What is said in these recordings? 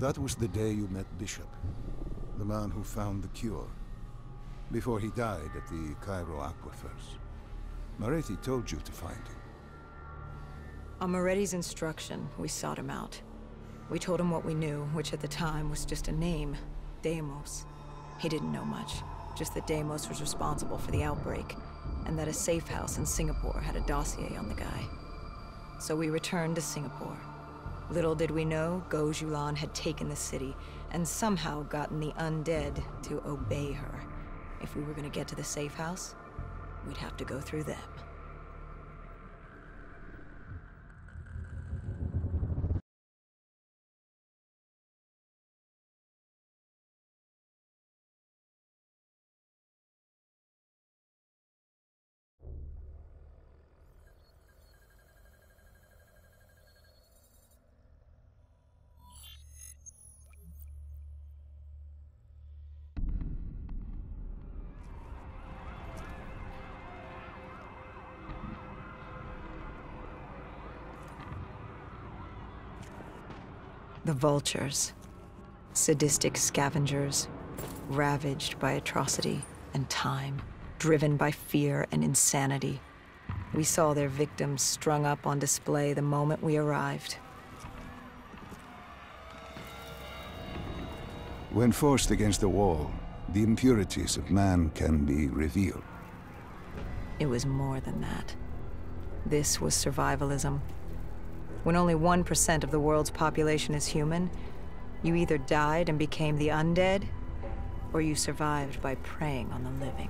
That was the day you met Bishop, the man who found the cure, before he died at the Cairo aquifers. Moretti told you to find him. On Moretti's instruction, we sought him out. We told him what we knew, which at the time was just a name, Deimos. He didn't know much, just that Deimos was responsible for the outbreak, and that a safe house in Singapore had a dossier on the guy. So we returned to Singapore. Little did we know, Gojulan had taken the city, and somehow gotten the undead to obey her. If we were gonna get to the safe house, we'd have to go through them. The vultures. Sadistic scavengers, ravaged by atrocity and time, driven by fear and insanity. We saw their victims strung up on display the moment we arrived. When forced against the wall, the impurities of man can be revealed. It was more than that. This was survivalism. When only 1% of the world's population is human, you either died and became the undead, or you survived by preying on the living.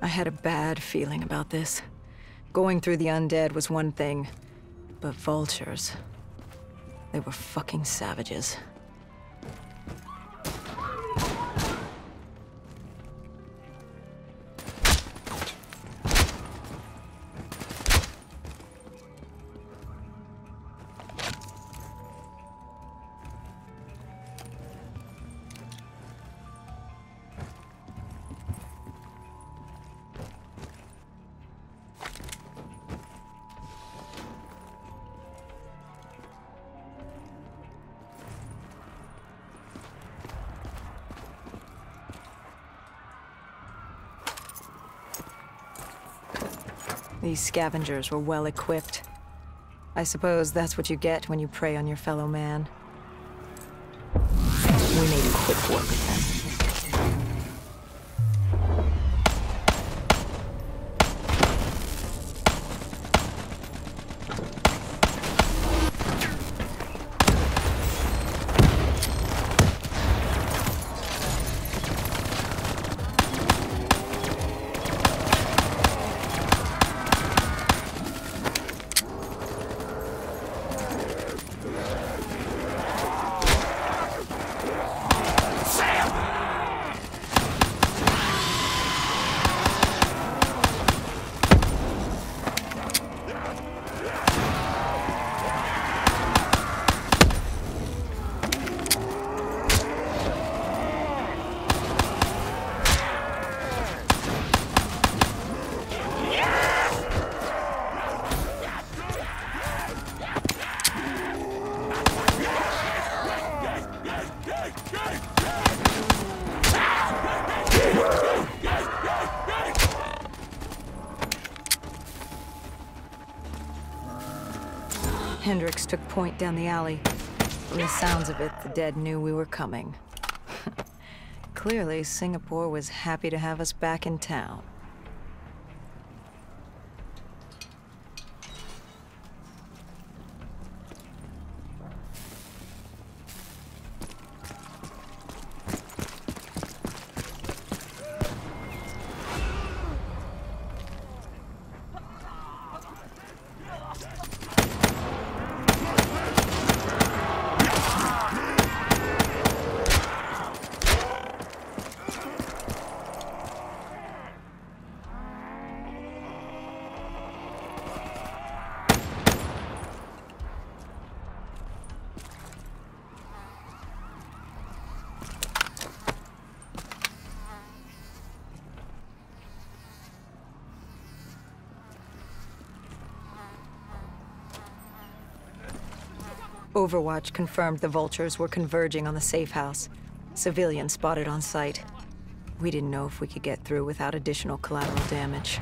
I had a bad feeling about this. Going through the undead was one thing, but vultures, they were fucking savages. These scavengers were well equipped. I suppose that's what you get when you prey on your fellow man. We made quick work of them. Hendricks took point down the alley. From the sounds of it, the dead knew we were coming. Clearly, Singapore was happy to have us back in town. Overwatch confirmed the vultures were converging on the safe house. Civilians spotted on site. We didn't know if we could get through without additional collateral damage.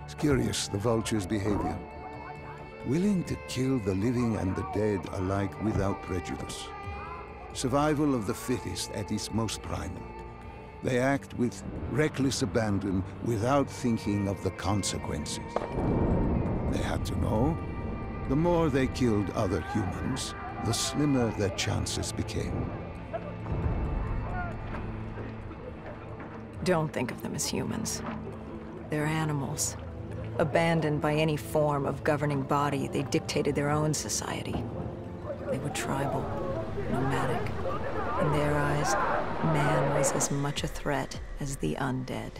It's curious, the vulture's behavior. Willing to kill the living and the dead alike without prejudice. Survival of the fittest at its most primal. They act with reckless abandon without thinking of the consequences. They had to know, the more they killed other humans, the slimmer their chances became. Don't think of them as humans. They're animals. Abandoned by any form of governing body, they dictated their own society. They were tribal, nomadic. In their eyes, man was as much a threat as the undead.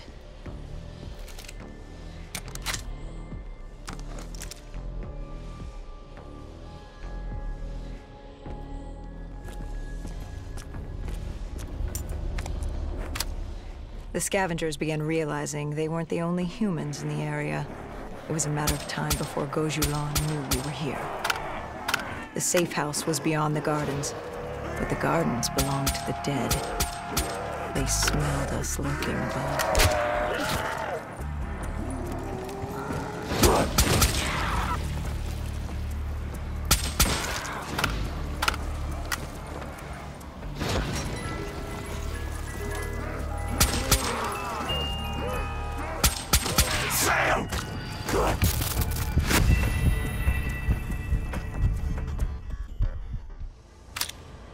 The scavengers began realizing they weren't the only humans in the area. It was a matter of time before Gojulan knew we were here. The safe house was beyond the gardens, but the gardens belonged to the dead. They smelled us lurking above.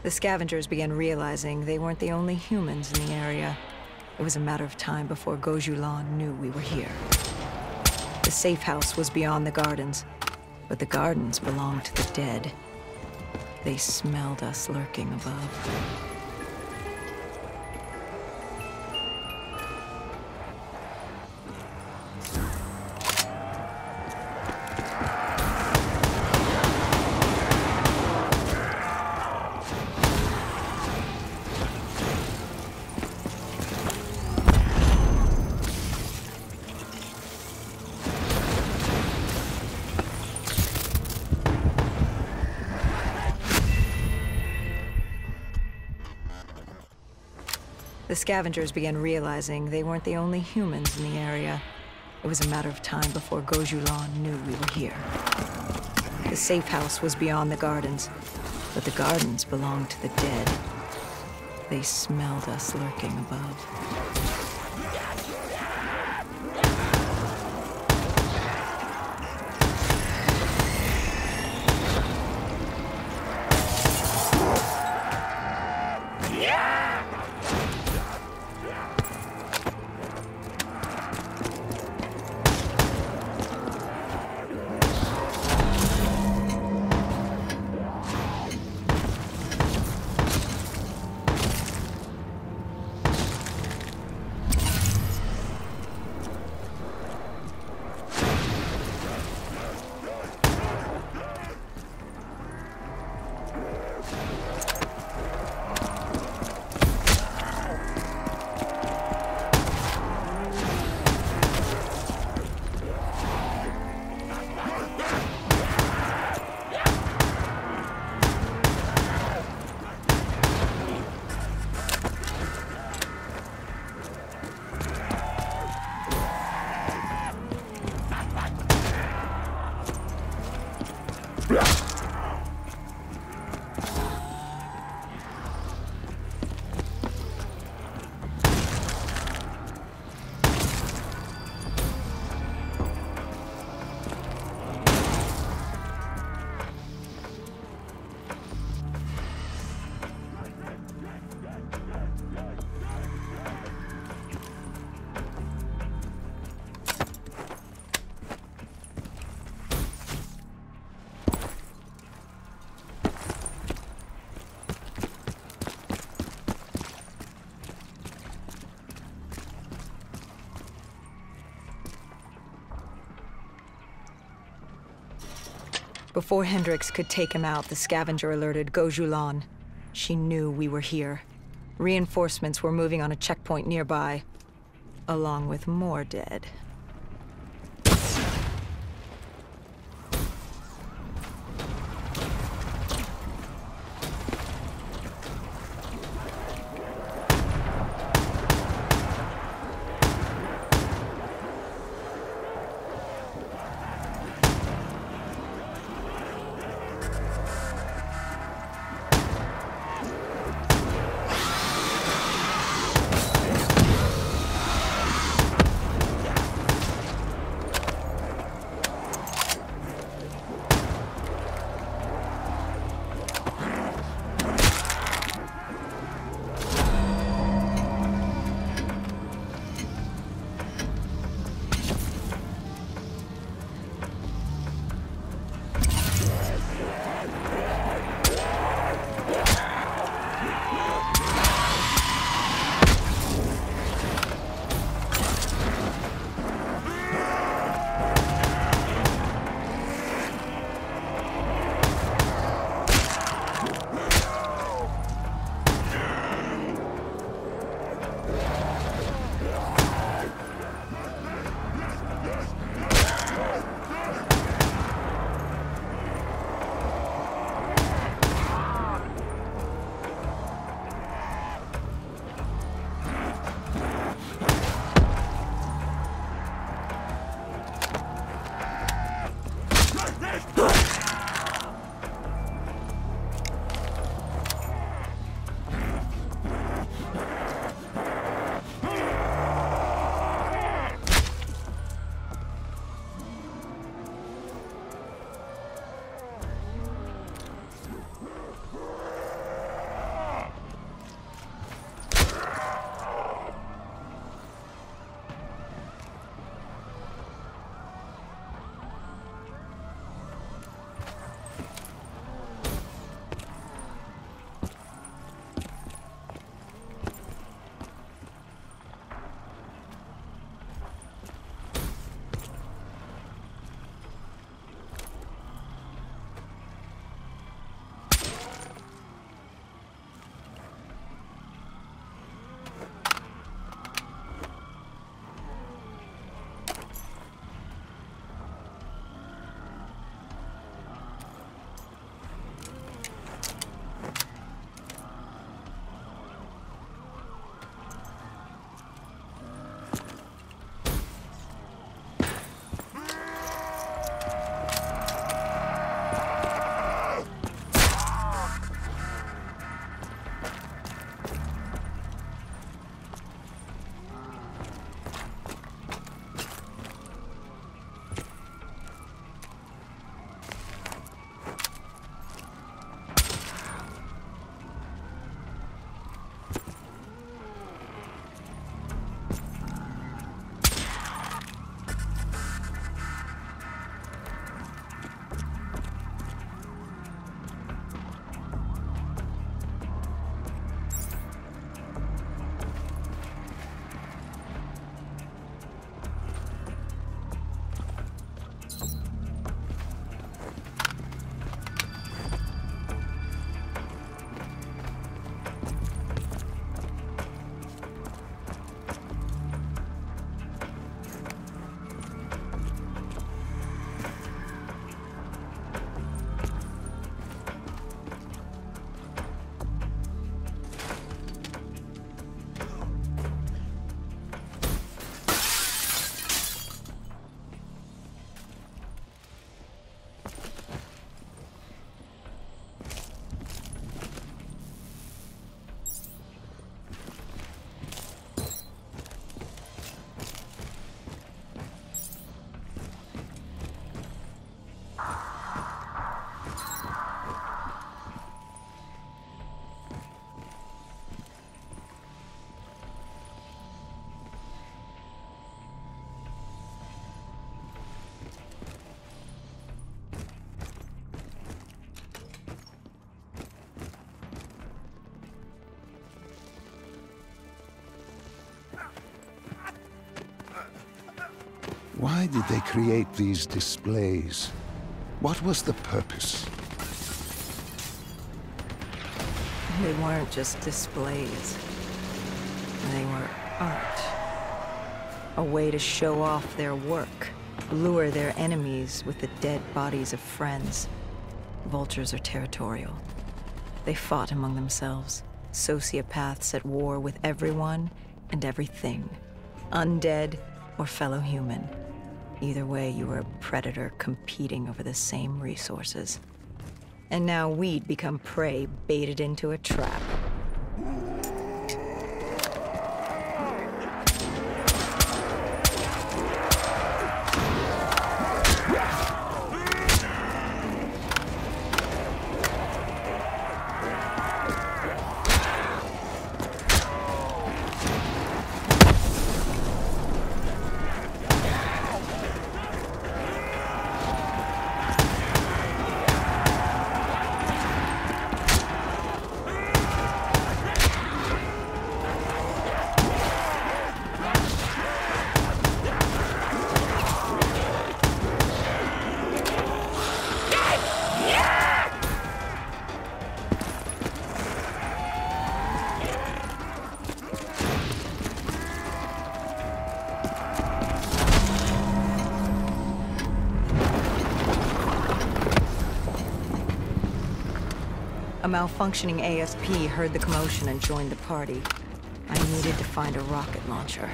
The scavengers began realizing they weren't the only humans in the area. It was a matter of time before Gojulan knew we were here. The safe house was beyond the gardens, but the gardens belonged to the dead. They smelled us lurking above. The scavengers began realizing they weren't the only humans in the area. It was a matter of time before Gojulan knew we were here. The safe house was beyond the gardens, but the gardens belonged to the dead. They smelled us lurking above. Before Hendricks could take him out, the scavenger alerted Gojulan. She knew we were here. Reinforcements were moving on a checkpoint nearby, along with more dead. Why did they create these displays? What was the purpose? They weren't just displays. They were art. A way to show off their work, lure their enemies with the dead bodies of friends. Vultures are territorial. They fought among themselves, sociopaths at war with everyone and everything. Undead or fellow human. Either way, you were a predator competing over the same resources. And now we'd become prey baited into a trap. A malfunctioning ASP heard the commotion and joined the party. I needed to find a rocket launcher.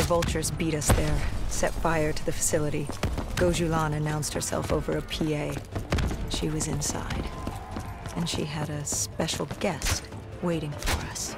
The vultures beat us there, set fire to the facility. Gojulan announced herself over a PA. She was inside, and she had a special guest waiting for us.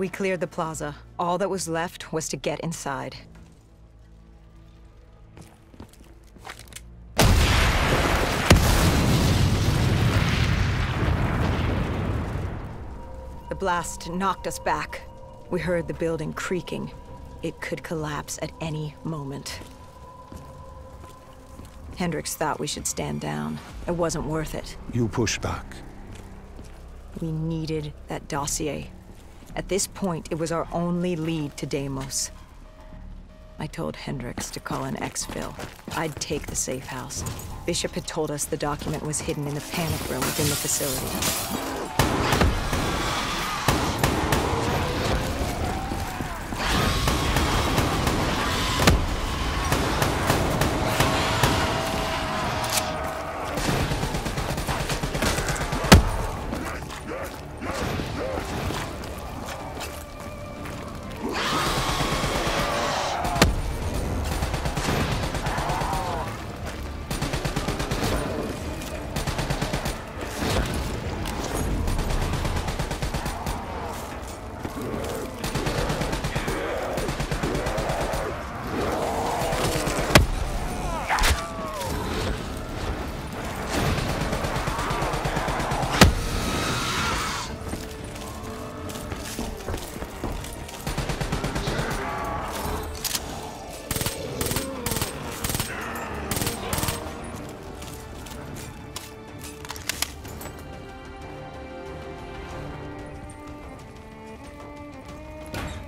We cleared the plaza. All that was left was to get inside. The blast knocked us back. We heard the building creaking. It could collapse at any moment. Hendricks thought we should stand down. It wasn't worth it. You push back. We needed that dossier. At this point, it was our only lead to Deimos. I told Hendricks to call in exfil. I'd take the safe house. Bishop had told us the document was hidden in the panic room within the facility.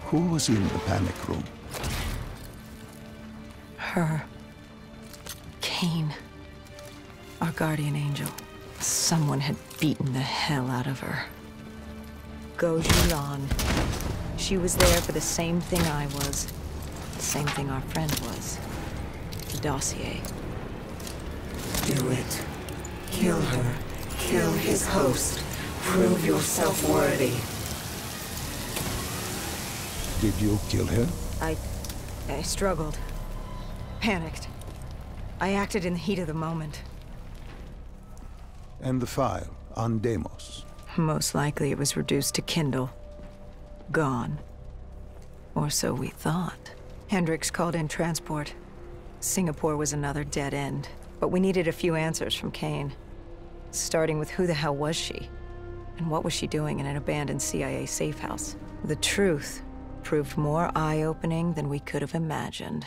Who was in the panic room? Her. Kane. Our guardian angel. Someone had beaten the hell out of her. Goju Lan. She was there for the same thing I was. The same thing our friend was. The dossier. Do it. Kill her. Kill his host. Prove yourself worthy. Did you kill her? I struggled. Panicked. I acted in the heat of the moment. And the file on Deimos? Most likely it was reduced to Kindle. Gone. Or so we thought. Hendricks called in transport. Singapore was another dead end. But we needed a few answers from Kane. Starting with who the hell was she? And what was she doing in an abandoned CIA safe house? The truth proved more eye-opening than we could have imagined.